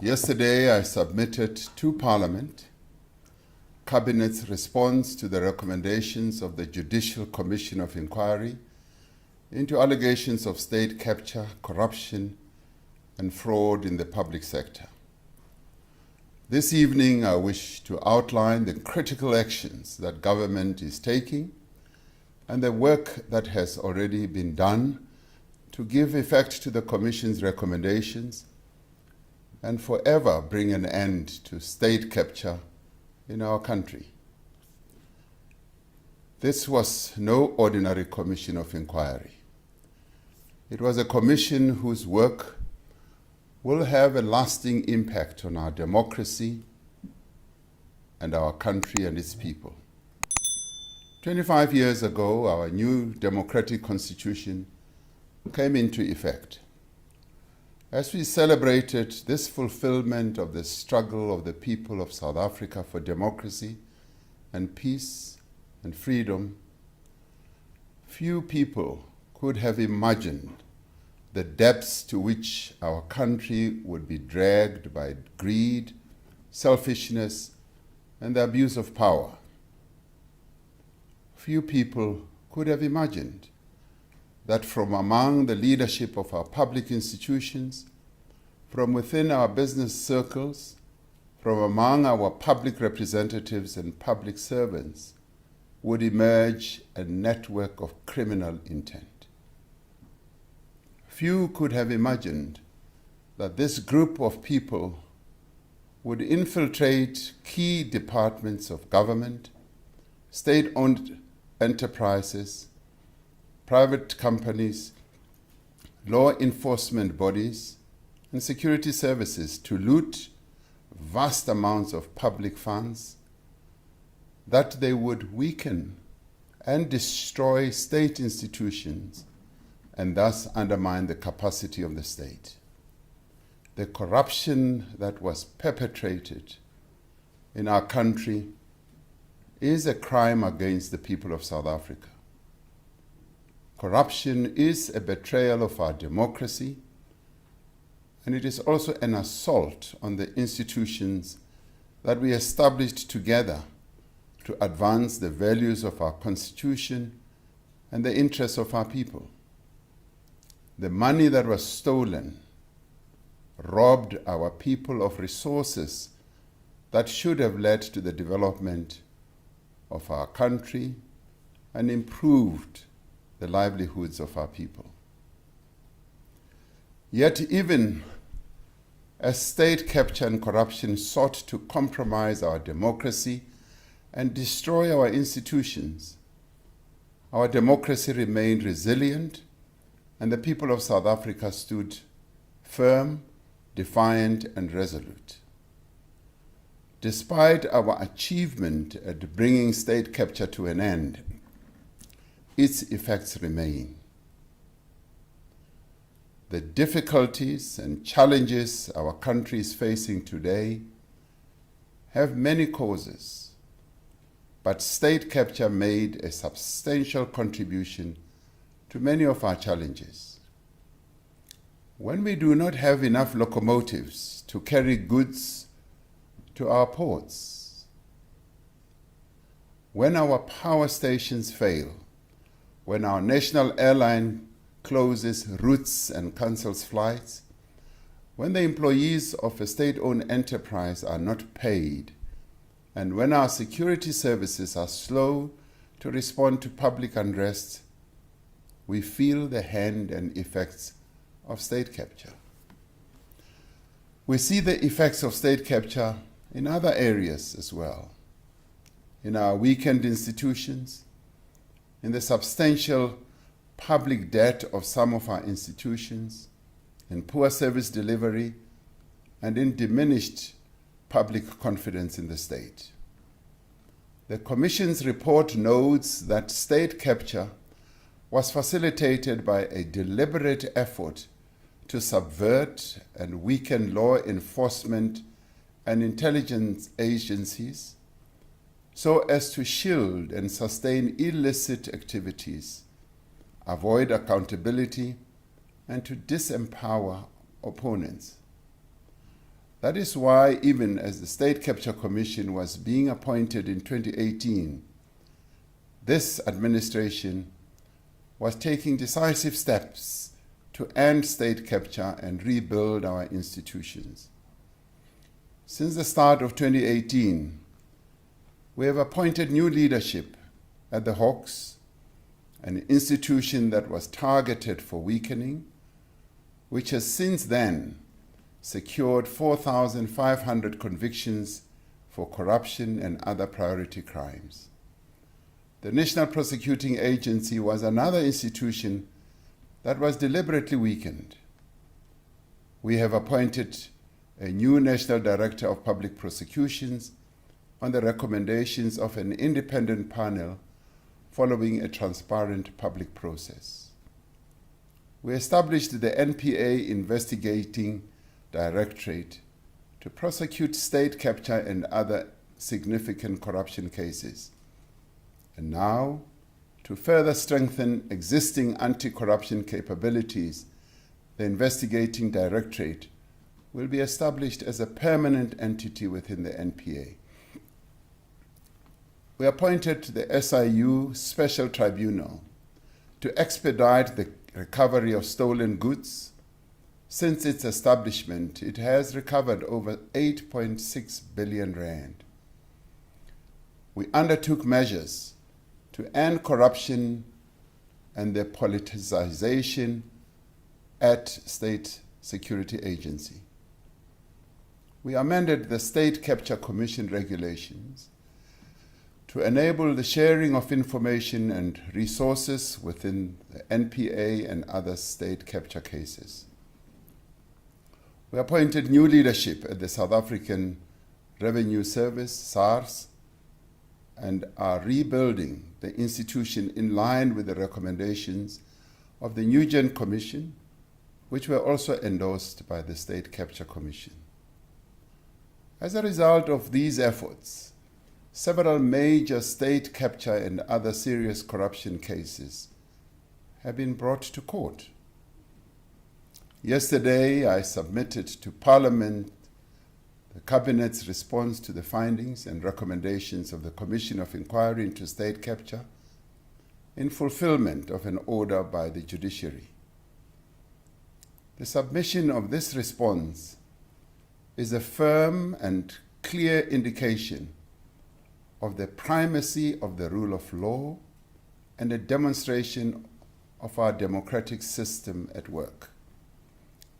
Yesterday, I submitted to Parliament Cabinet's response to the recommendations of the Judicial Commission of Inquiry into allegations of state capture, corruption, and fraud in the public sector. This evening, I wish to outline the critical actions that government is taking and the work that has already been done to give effect to the Commission's recommendations and forever bring an end to state capture in our country. This was no ordinary commission of inquiry. It was a commission whose work will have a lasting impact on our democracy and our country and its people. 25 years ago, our new democratic constitution came into effect. As we celebrated this fulfillment of the struggle of the people of South Africa for democracy and peace and freedom, few people could have imagined the depths to which our country would be dragged by greed, selfishness, and the abuse of power. Few people could have imagined that from among the leadership of our public institutions, from within our business circles, from among our public representatives and public servants, would emerge a network of criminal intent. Few could have imagined that this group of people would infiltrate key departments of government, state-owned enterprises, private companies, law enforcement bodies, and security services to loot vast amounts of public funds, that they would weaken and destroy state institutions and thus undermine the capacity of the state. The corruption that was perpetrated in our country is a crime against the people of South Africa. Corruption is a betrayal of our democracy, and it is also an assault on the institutions that we established together to advance the values of our Constitution and the interests of our people. The money that was stolen robbed our people of resources that should have led to the development of our country and improved the livelihoods of our people. Yet even as state capture and corruption sought to compromise our democracy and destroy our institutions, our democracy remained resilient and the people of South Africa stood firm, defiant, and resolute. Despite our achievement at bringing state capture to an end, its effects remain. The difficulties and challenges our country is facing today have many causes, but state capture made a substantial contribution to many of our challenges. When we do not have enough locomotives to carry goods to our ports, when our power stations fail, when our national airline closes routes and cancels flights, when the employees of a state-owned enterprise are not paid, and when our security services are slow to respond to public unrest, we feel the hand and effects of state capture. We see the effects of state capture in other areas as well, in our weakened institutions, in the substantial public debt of some of our institutions, in poor service delivery, and in diminished public confidence in the state. The Commission's report notes that state capture was facilitated by a deliberate effort to subvert and weaken law enforcement and intelligence agencies so as to shield and sustain illicit activities, avoid accountability, and to disempower opponents. That is why, even as the State Capture Commission was being appointed in 2018, this administration was taking decisive steps to end state capture and rebuild our institutions. Since the start of 2018, we have appointed new leadership at the Hawks, an institution that was targeted for weakening, which has since then secured 4,500 convictions for corruption and other priority crimes. The National Prosecuting Agency was another institution that was deliberately weakened. We have appointed a new National Director of Public Prosecutions on the recommendations of an independent panel following a transparent public process. We established the NPA Investigating Directorate to prosecute state capture and other significant corruption cases. And now, to further strengthen existing anti-corruption capabilities, the Investigating Directorate will be established as a permanent entity within the NPA. We appointed the SIU Special Tribunal to expedite the recovery of stolen goods. Since its establishment, it has recovered over 8.6 billion rand. We undertook measures to end corruption and the politicization at State Security Agency. We amended the State Capture Commission regulations to enable the sharing of information and resources within the NPA and other state capture cases. We appointed new leadership at the South African Revenue Service, SARS, and are rebuilding the institution in line with the recommendations of the Nugent Commission, which were also endorsed by the State Capture Commission. As a result of these efforts, several major state capture and other serious corruption cases have been brought to court. Yesterday, I submitted to Parliament the Cabinet's response to the findings and recommendations of the Commission of Inquiry into State Capture in fulfillment of an order by the judiciary. The submission of this response is a firm and clear indication of the primacy of the rule of law and a demonstration of our democratic system at work.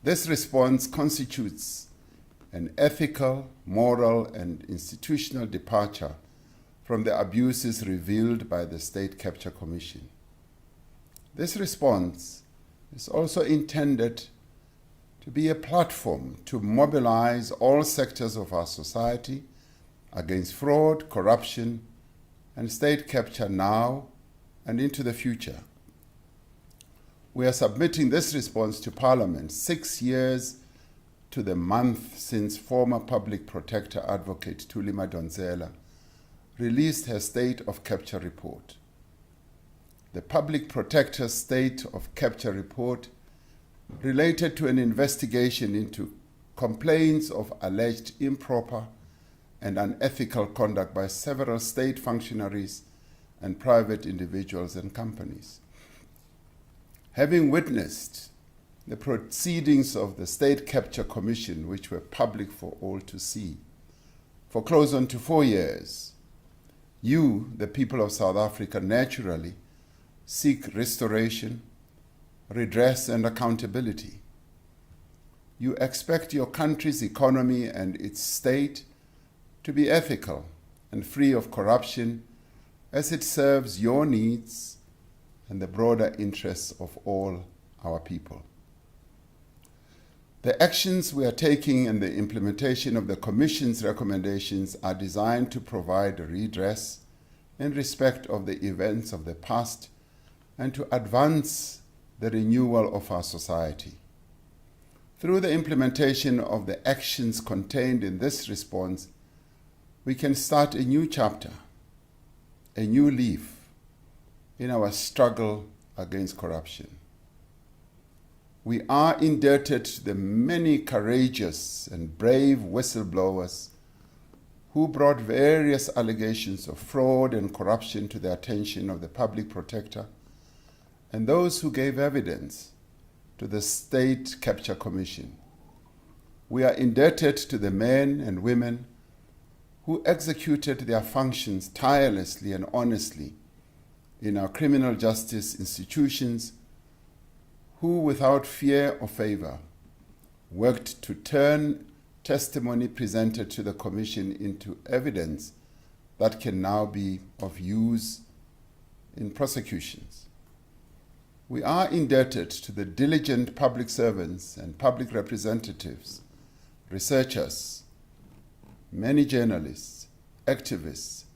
This response constitutes an ethical, moral, and institutional departure from the abuses revealed by the State Capture Commission. This response is also intended to be a platform to mobilize all sectors of our society against fraud, corruption, and state capture now and into the future. We are submitting this response to Parliament 6 years to the month since former Public Protector Advocate Thuli Madonsela released her State of Capture report. The Public Protector's State of Capture report related to an investigation into complaints of alleged improper and unethical conduct by several state functionaries and private individuals and companies. Having witnessed the proceedings of the State Capture Commission, which were public for all to see, for close on to 4 years, you, the people of South Africa, naturally seek restoration, redress, and accountability. You expect your country's economy and its state to be ethical and free of corruption as it serves your needs and the broader interests of all our people. The actions we are taking and the implementation of the Commission's recommendations are designed to provide redress in respect of the events of the past and to advance the renewal of our society. Through the implementation of the actions contained in this response, we can start a new chapter, a new leaf in our struggle against corruption. We are indebted to the many courageous and brave whistleblowers who brought various allegations of fraud and corruption to the attention of the public protector, and those who gave evidence to the State Capture Commission. We are indebted to the men and women who executed their functions tirelessly and honestly in our criminal justice institutions, who, without fear or favor, worked to turn testimony presented to the Commission into evidence that can now be of use in prosecutions. We are indebted to the diligent public servants and public representatives, researchers, many journalists, activists,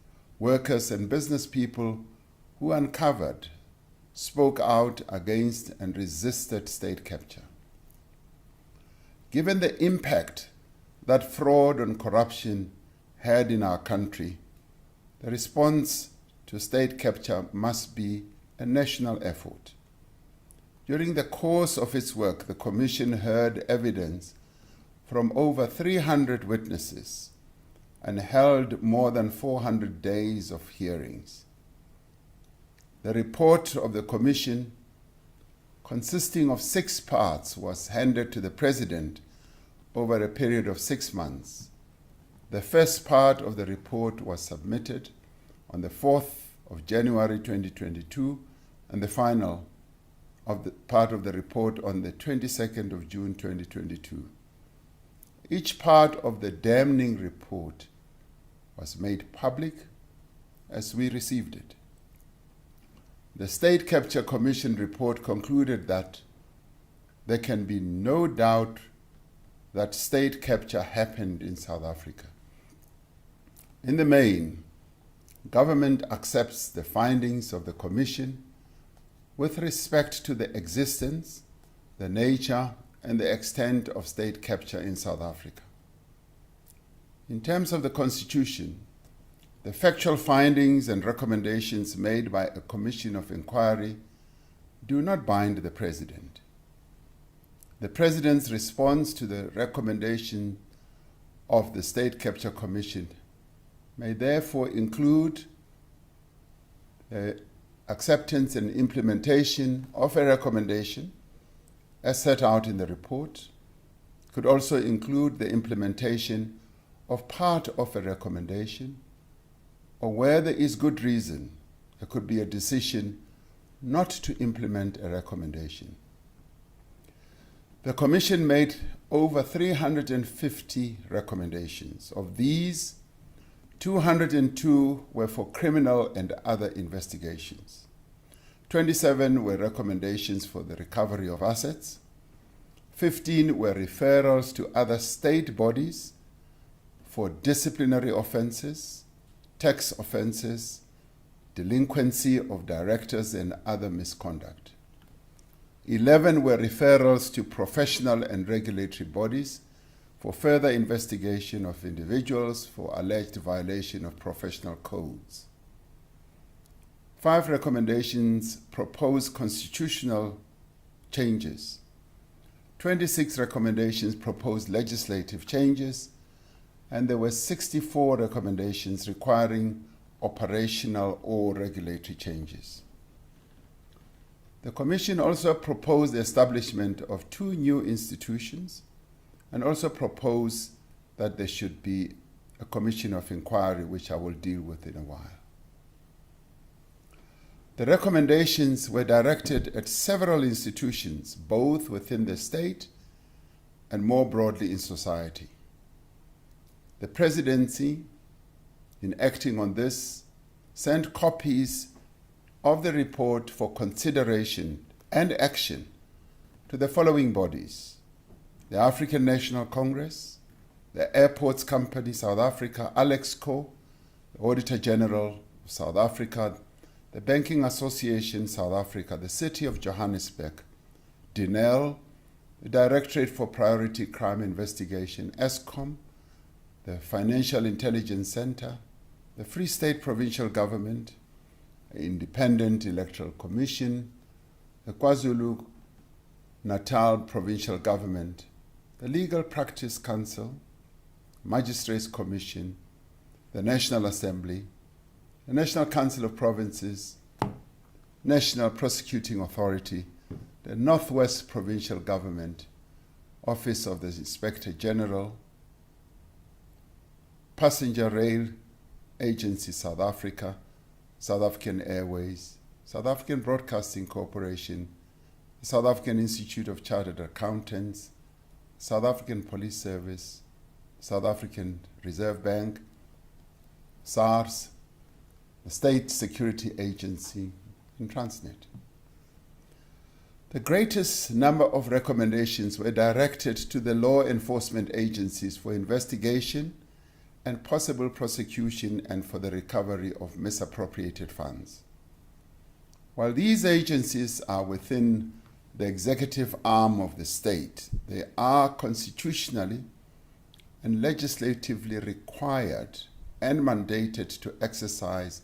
workers, and business people who uncovered, spoke out against, and resisted state capture. Given the impact that fraud and corruption had in our country, the response to state capture must be a national effort. During the course of its work, the Commission heard evidence from over 300 witnesses and held more than 400 days of hearings. The report of the Commission, consisting of 6 parts, was handed to the President over a period of 6 months. The first part of the report was submitted on the 4th of January 2022, and the final part of the report on the 22nd of June 2022. Each part of the damning report was made public as we received it. The State Capture Commission report concluded that there can be no doubt that state capture happened in South Africa. In the main, government accepts the findings of the Commission with respect to the existence, the nature, and the extent of state capture in South Africa. In terms of the Constitution, the factual findings and recommendations made by a commission of inquiry do not bind the President. The President's response to the recommendation of the State Capture Commission may therefore include the acceptance and implementation of a recommendation as set out in the report. It could also include the implementation of part of a recommendation, or where there is good reason, there could be a decision not to implement a recommendation. The Commission made over 350 recommendations. Of these, 202 were for criminal and other investigations. 27 were recommendations for the recovery of assets. 15 were referrals to other state bodies for disciplinary offenses, tax offenses, delinquency of directors, and other misconduct. 11 were referrals to professional and regulatory bodies for further investigation of individuals for alleged violation of professional codes. 5 recommendations propose constitutional changes. 26 recommendations proposed legislative changes, and there were 64 recommendations requiring operational or regulatory changes. The Commission also proposed the establishment of 2 new institutions, and also proposed that there should be a commission of inquiry, which I will deal with in a while. The recommendations were directed at several institutions, both within the state and more broadly in society. The Presidency, in acting on this, sent copies of the report for consideration and action to the following bodies: the African National Congress, the Airports Company South Africa, Alexco, the Auditor General of South Africa, the Banking Association South Africa, the City of Johannesburg, DINEL, the Directorate for Priority Crime Investigation, ESCOM, the Financial Intelligence Center, the Free State Provincial Government, the Independent Electoral Commission, the KwaZulu Natal Provincial Government, the Legal Practice Council, Magistrates Commission, the National Assembly, the National Council of Provinces, National Prosecuting Authority, the Northwest Provincial Government, Office of the Inspector General, Passenger Rail Agency South Africa, South African Airways, South African Broadcasting Corporation, the South African Institute of Chartered Accountants, South African Police Service, South African Reserve Bank, SARS, the State Security Agency, and Transnet. The greatest number of recommendations were directed to the law enforcement agencies for investigation and possible prosecution and for the recovery of misappropriated funds. While these agencies are within the executive arm of the state, they are constitutionally and legislatively required and mandated to exercise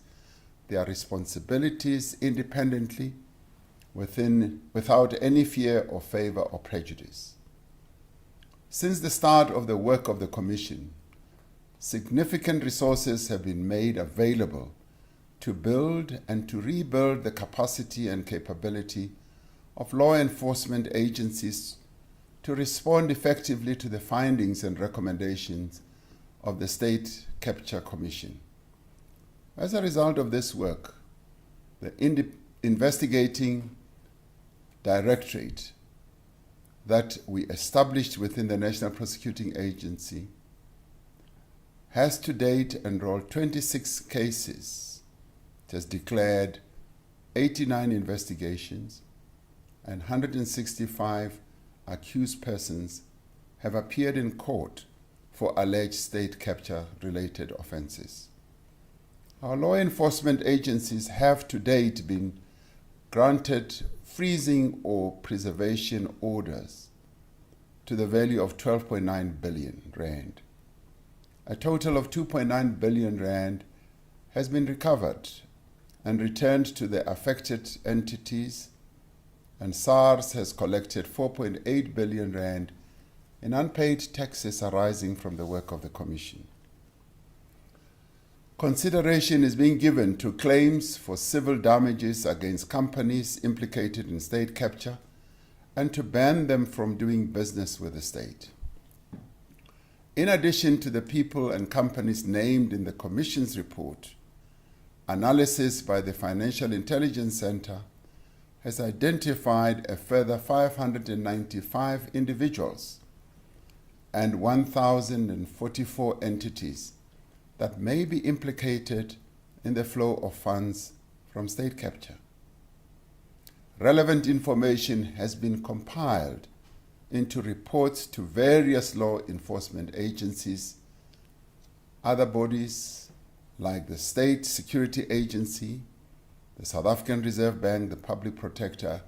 their responsibilities independently without any fear or favor or prejudice. Since the start of the work of the Commission, significant resources have been made available to build and to rebuild the capacity and capability of law enforcement agencies to respond effectively to the findings and recommendations of the State Capture Commission. As a result of this work, the investigating directorate that we established within the National Prosecuting Agency has to date enrolled 26 cases. It has declared 89 investigations, and 165 accused persons have appeared in court for alleged state capture-related offenses. Our law enforcement agencies have to date been granted freezing or preservation orders to the value of 12.9 billion rand. A total of 2.9 billion rand has been recovered and returned to the affected entities, and SARS has collected 4.8 billion rand in unpaid taxes arising from the work of the Commission. Consideration is being given to claims for civil damages against companies implicated in state capture and to ban them from doing business with the state. In addition to the people and companies named in the Commission's report, analysis by the Financial Intelligence Center has identified a further 595 individuals and 1,044 entities that may be implicated in the flow of funds from state capture. Relevant information has been compiled into reports to various law enforcement agencies, other bodies like the State Security Agency, the South African Reserve Bank, the Public Protector,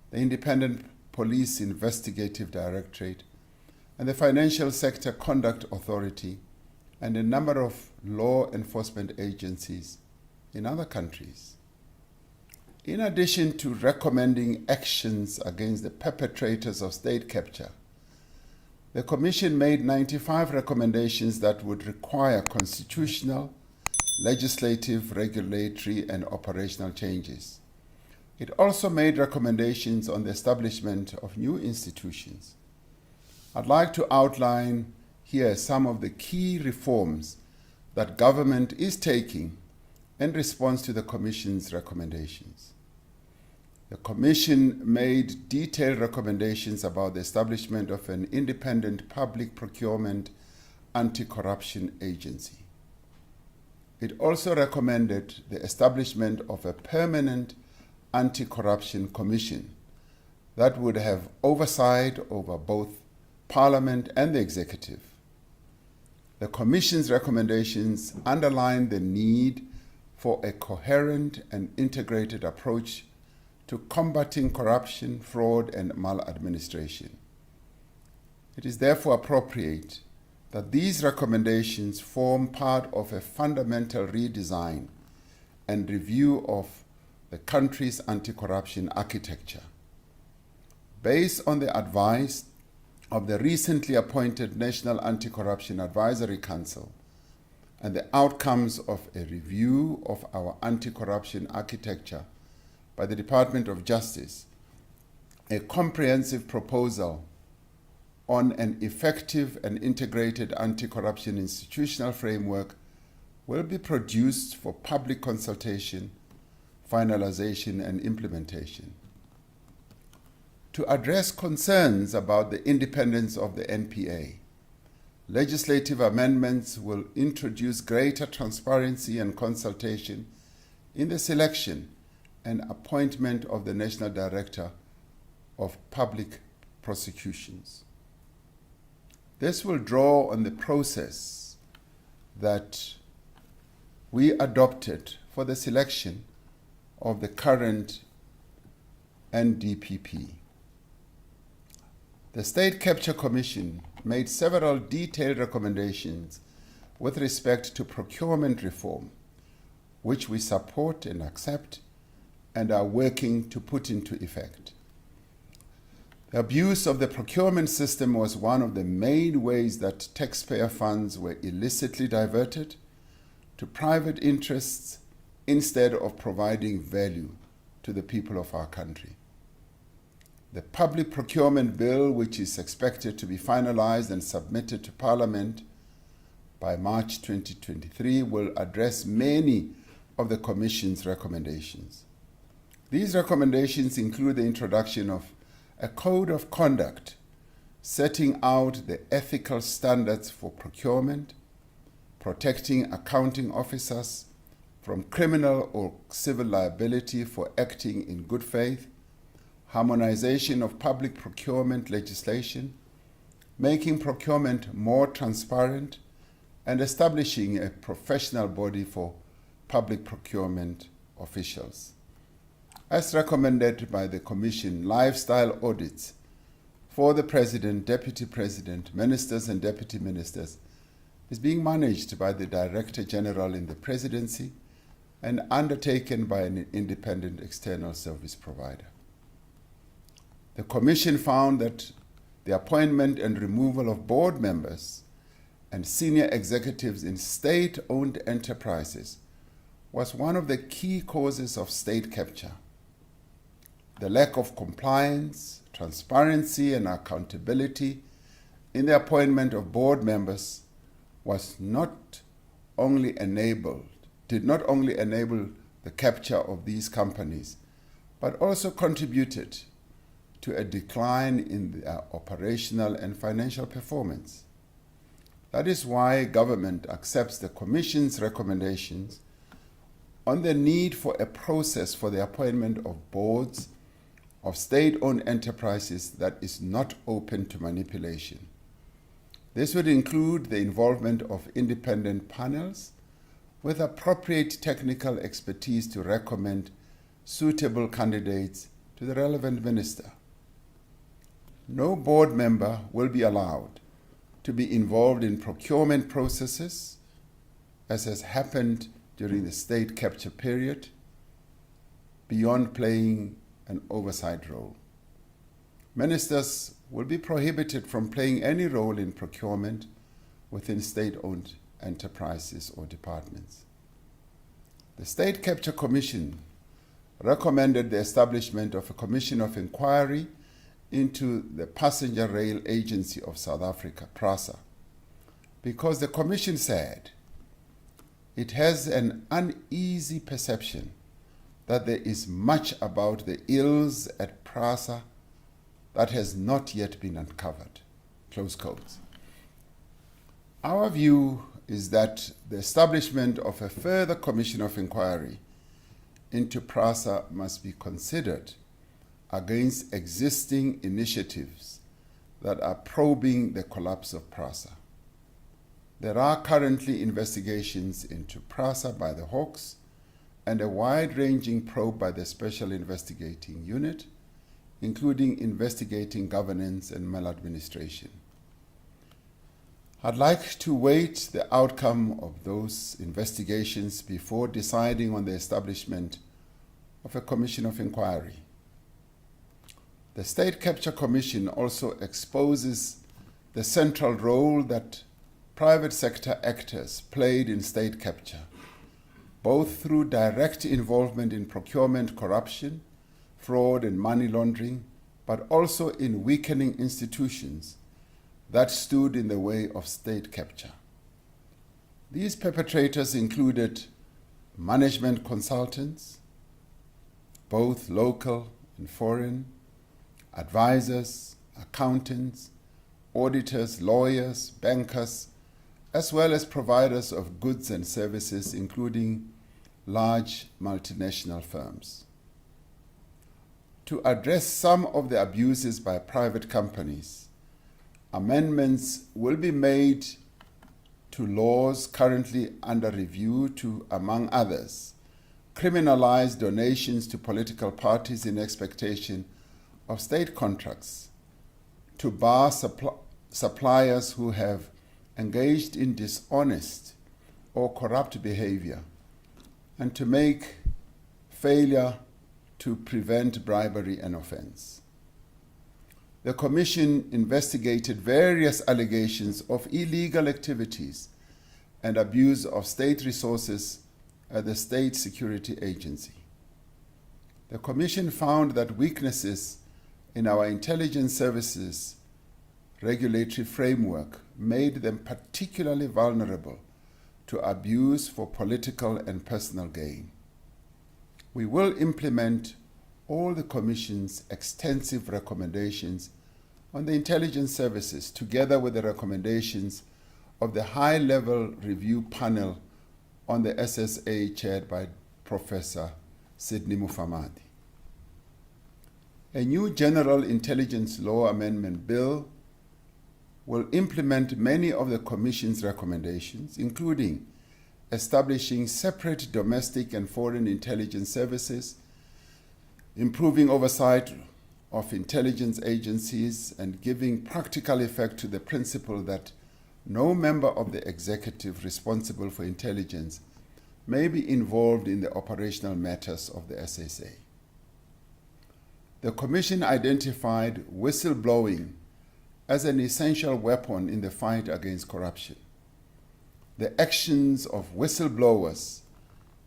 the Independent Police Investigative Directorate, and the Financial Sector Conduct Authority, and a number of law enforcement agencies in other countries. In addition to recommending actions against the perpetrators of state capture, the Commission made 95 recommendations that would require constitutional, legislative, regulatory, and operational changes. It also made recommendations on the establishment of new institutions. I'd like to outline here some of the key reforms that government is taking in response to the Commission's recommendations. The Commission made detailed recommendations about the establishment of an independent public procurement anti-corruption agency. It also recommended the establishment of a permanent anti-corruption commission that would have oversight over both Parliament and the executive. The Commission's recommendations underline the need for a coherent and integrated approach to combating corruption, fraud, and maladministration. It is therefore appropriate that these recommendations form part of a fundamental redesign and review of the country's anti-corruption architecture. based on the advice of the recently appointed National Anti-Corruption Advisory Council and the outcomes of a review of our anti-corruption architecture by the Department of Justice, a comprehensive proposal on an effective and integrated anti-corruption institutional framework will be produced for public consultation, finalization, and implementation. To address concerns about the independence of the NPA, legislative amendments will introduce greater transparency and consultation in the selection and appointment of the National Director of Public Prosecutions. This will draw on the process that we adopted for the selection of the current NDPP. The State Capture Commission made several detailed recommendations with respect to procurement reform, which we support and accept and are working to put into effect. The abuse of the procurement system was one of the main ways that taxpayer funds were illicitly diverted to private interests instead of providing value to the people of our country. The Public Procurement Bill, which is expected to be finalized and submitted to Parliament by March 2023, will address many of the Commission's recommendations. These recommendations include the introduction of a code of conduct setting out the ethical standards for procurement, protecting accounting officers from criminal or civil liability for acting in good faith, harmonization of public procurement legislation, making procurement more transparent, and establishing a professional body for public procurement officials. As recommended by the Commission, lifestyle audits for the President, Deputy President, Ministers and Deputy Ministers is being managed by the Director General in the Presidency and undertaken by an independent external service provider. The Commission found that the appointment and removal of board members and senior executives in state-owned enterprises was one of the key causes of state capture. The lack of compliance, transparency, and accountability in the appointment of board members did not only enable the capture of these companies, but also contributed to a decline in their operational and financial performance. That is why government accepts the Commission's recommendations on the need for a process for the appointment of boards of state-owned enterprises that is not open to manipulation. This would include the involvement of independent panels with appropriate technical expertise to recommend suitable candidates to the relevant minister. No board member will be allowed to be involved in procurement processes, as has happened during the state capture period, beyond playing an oversight role. Ministers will be prohibited from playing any role in procurement within state-owned enterprises or departments. The State Capture Commission recommended the establishment of a commission of inquiry into the Passenger Rail Agency of South Africa, PRASA, because the Commission said it has an uneasy perception that there is much about the ills at PRASA that has not yet been uncovered. Close quotes. Our view is that the establishment of a further commission of inquiry into PRASA must be considered against existing initiatives that are probing the collapse of PRASA. There are currently investigations into PRASA by the Hawks and a wide-ranging probe by the Special Investigating Unit, including investigating governance and maladministration. I'd like to wait the outcome of those investigations before deciding on the establishment of a commission of inquiry. The State Capture Commission also exposes the central role that private sector actors played in state capture, both through direct involvement in procurement corruption, fraud and money laundering, but also in weakening institutions that stood in the way of state capture. These perpetrators included management consultants, both local and foreign, advisors, accountants, auditors, lawyers, bankers, as well as providers of goods and services, including large multinational firms. To address some of the abuses by private companies, amendments will be made to laws currently under review to, among others, criminalize donations to political parties in expectation of state contracts, to bar suppliers who have engaged in dishonest or corrupt behavior, and to make failure to prevent bribery an offense. The Commission investigated various allegations of illegal activities and abuse of state resources at the State Security Agency. The Commission found that weaknesses in our intelligence services regulatory framework made them particularly vulnerable to abuse for political and personal gain. We will implement all the Commission's extensive recommendations on the intelligence services, together with the recommendations of the high-level review panel on the SSA chaired by Professor Sidney Mufamadi. A new General Intelligence Law Amendment Bill will implement many of the Commission's recommendations, including establishing separate domestic and foreign intelligence services, improving oversight of intelligence agencies, and giving practical effect to the principle that no member of the executive responsible for intelligence may be involved in the operational matters of the SSA. The Commission identified whistleblowing as an essential weapon in the fight against corruption. The actions of whistleblowers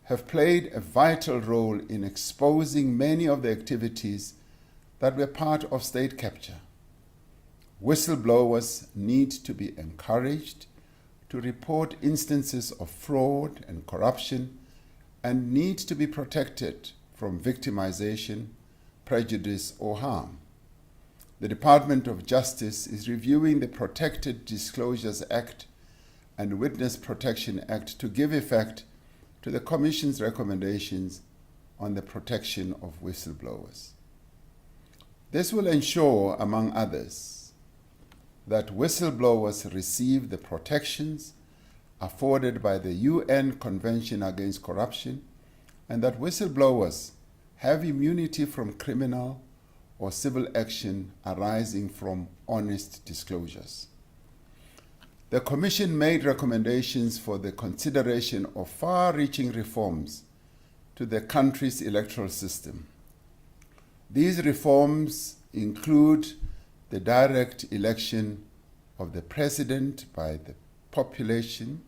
have played a vital role in exposing many of the activities that were part of state capture. Whistleblowers need to be encouraged to report instances of fraud and corruption and need to be protected from victimization, prejudice, or harm. The Department of Justice is reviewing the Protected Disclosures Act and Witness Protection Act to give effect to the Commission's recommendations on the protection of whistleblowers. This will ensure, among others, that whistleblowers receive the protections afforded by the UN Convention Against Corruption, and that whistleblowers have immunity from criminal or civil action arising from honest disclosures. The Commission made recommendations for the consideration of far-reaching reforms to the country's electoral system. These reforms include the direct election of the president by the population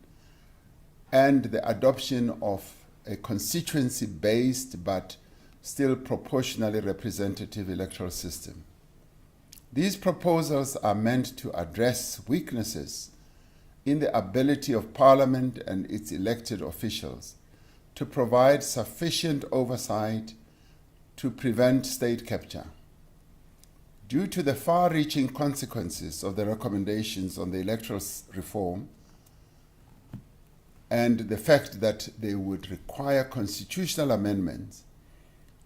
and the adoption of a constituency-based but still proportionally representative electoral system. These proposals are meant to address weaknesses in the ability of Parliament and its elected officials to provide sufficient oversight to prevent state capture. Due to the far-reaching consequences of the recommendations on the electoral reform and the fact that they would require constitutional amendments,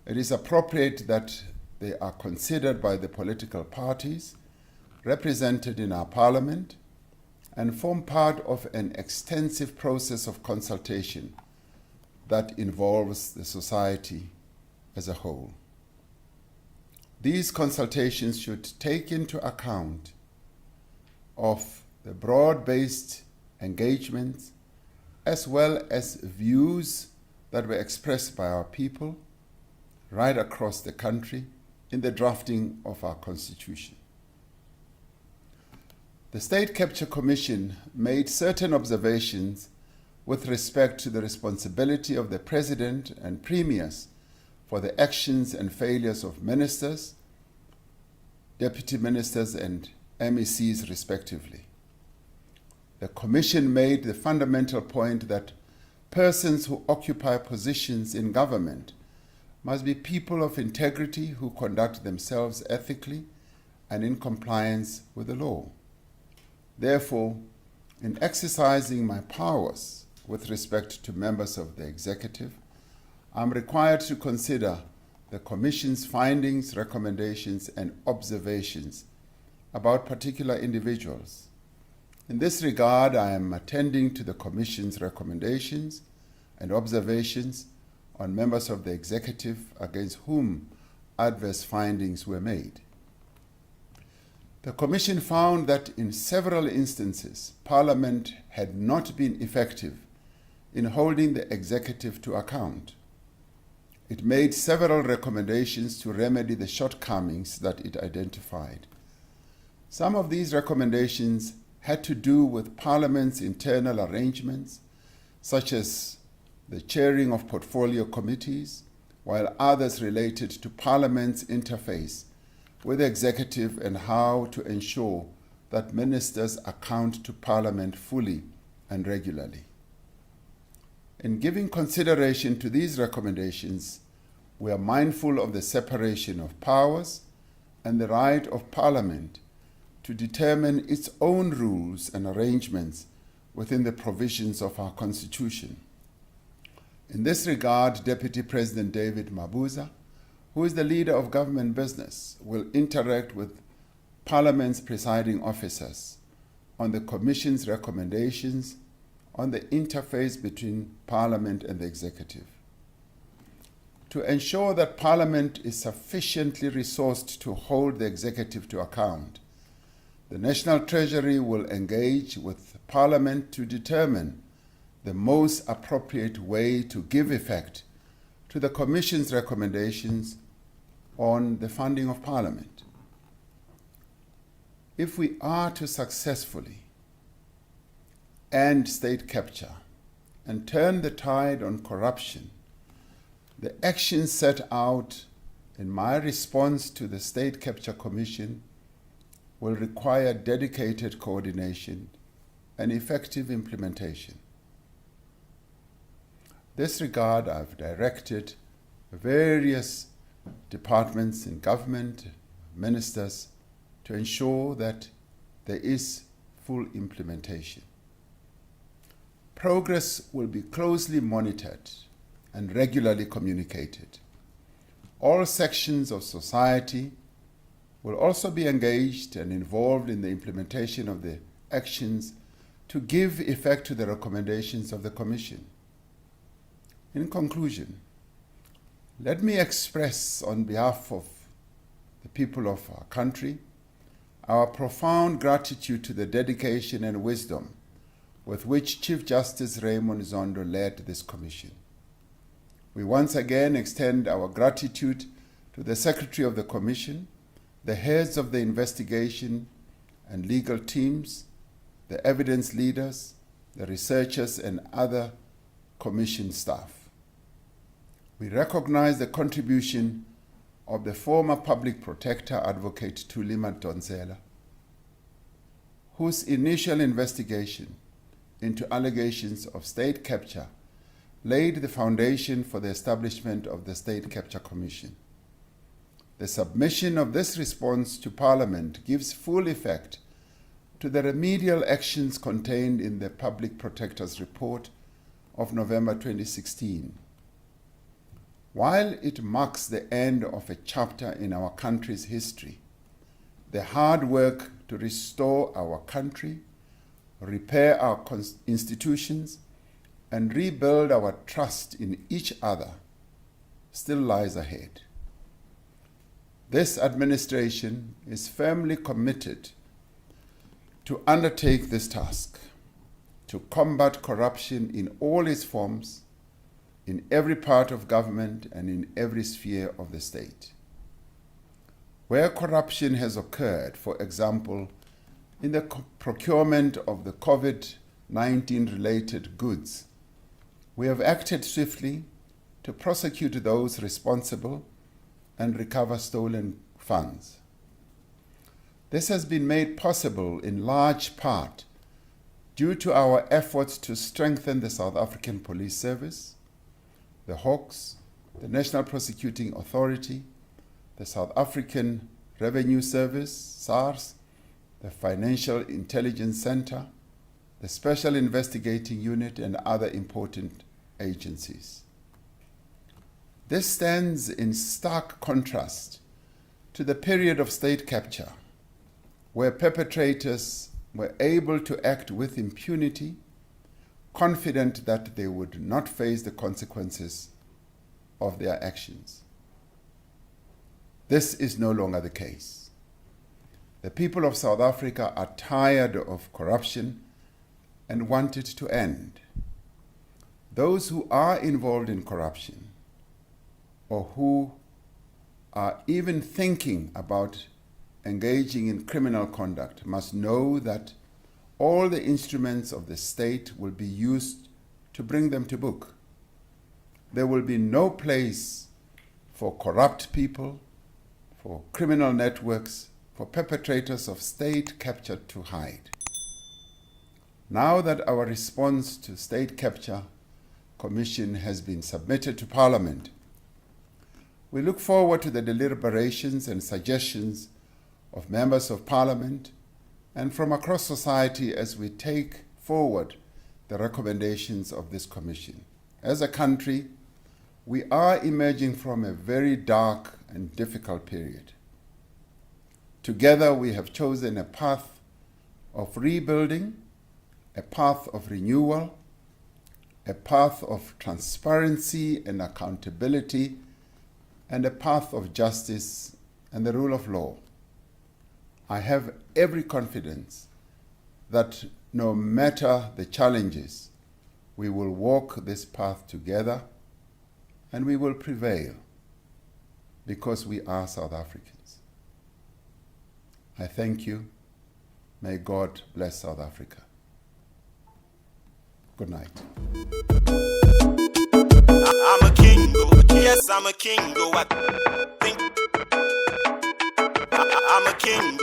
it is appropriate that they are considered by the political parties represented in our Parliament and form part of an extensive process of consultation that involves the society as a whole. These consultations should take into account of the broad-based engagements as well as views that were expressed by our people right across the country in the drafting of our Constitution. The State Capture Commission made certain observations with respect to the responsibility of the President and Premiers for the actions and failures of ministers, deputy ministers, and MECs respectively. The Commission made the fundamental point that persons who occupy positions in government must be people of integrity who conduct themselves ethically and in compliance with the law. Therefore, in exercising my powers with respect to members of the executive, I'm required to consider the Commission's findings, recommendations, and observations about particular individuals. In this regard, I am attending to the Commission's recommendations and observations on members of the executive against whom adverse findings were made. The Commission found that in several instances, Parliament had not been effective in holding the executive to account. It made several recommendations to remedy the shortcomings that it identified. Some of these recommendations had to do with Parliament's internal arrangements, such as the chairing of portfolio committees, while others related to Parliament's interface with the executive and how to ensure that ministers account to Parliament fully and regularly. In giving consideration to these recommendations, we are mindful of the separation of powers and the right of Parliament to determine its own rules and arrangements within the provisions of our Constitution. In this regard, Deputy President David Mabuza, who is the leader of government business, will interact with Parliament's presiding officers on the Commission's recommendations on the interface between Parliament and the executive. To ensure that Parliament is sufficiently resourced to hold the executive to account, the National Treasury will engage with Parliament to determine the most appropriate way to give effect to the Commission's recommendations on the funding of Parliament. If we are to successfully end state capture and turn the tide on corruption, the actions set out in my response to the State Capture Commission will require dedicated coordination and effective implementation. In this regard, I've directed various departments in government, ministers, to ensure that there is full implementation. Progress will be closely monitored and regularly communicated. All sections of society will also be engaged and involved in the implementation of the actions to give effect to the recommendations of the Commission. In conclusion, let me express on behalf of the people of our country our profound gratitude to the dedication and wisdom with which Chief Justice Raymond Zondo led this Commission. We once again extend our gratitude to the Secretary of the Commission, the heads of the investigation and legal teams, the evidence leaders, the researchers, and other Commission staff. We recognize the contribution of the former Public Protector Advocate Thuli Madonsela, whose initial investigation into allegations of state capture laid the foundation for the establishment of the State Capture Commission. The submission of this response to Parliament gives full effect to the remedial actions contained in the Public Protector's Report of November 2016. While it marks the end of a chapter in our country's history, the hard work to restore our country, repair our institutions, and rebuild our trust in each other still lies ahead. This administration is firmly committed to undertake this task, to combat corruption in all its forms, in every part of government and in every sphere of the state. where corruption has occurred, for example, in the procurement of the COVID-19 related goods, we have acted swiftly to prosecute those responsible and recover stolen funds. This has been made possible in large part due to our efforts to strengthen the South African Police Service, the Hawks, the National Prosecuting Authority, the South African Revenue Service, SARS, the Financial Intelligence Center, the Special Investigating Unit, and other important agencies. This stands in stark contrast to the period of state capture, where perpetrators were able to act with impunity, confident that they would not face the consequences of their actions. This is no longer the case. The people of South Africa are tired of corruption and want it to end. Those who are involved in corruption or who are even thinking about engaging in criminal conduct must know that all the instruments of the state will be used to bring them to book. There will be no place for corrupt people, for criminal networks, for perpetrators of state capture to hide. Now that our response to state capture commission has been submitted to Parliament, we look forward to the deliberations and suggestions of members of Parliament and from across society as we take forward the recommendations of this commission. As a country, we are emerging from a very dark and difficult period. Together, we have chosen a path of rebuilding, a path of renewal, a path of transparency and accountability, and a path of justice and the rule of law. I have every confidence that no matter the challenges, we will walk this path together and we will prevail because we are South Africans. I thank you. May God bless South Africa. Good night. I'm a king, yes, I'm a king, I think I'm a king,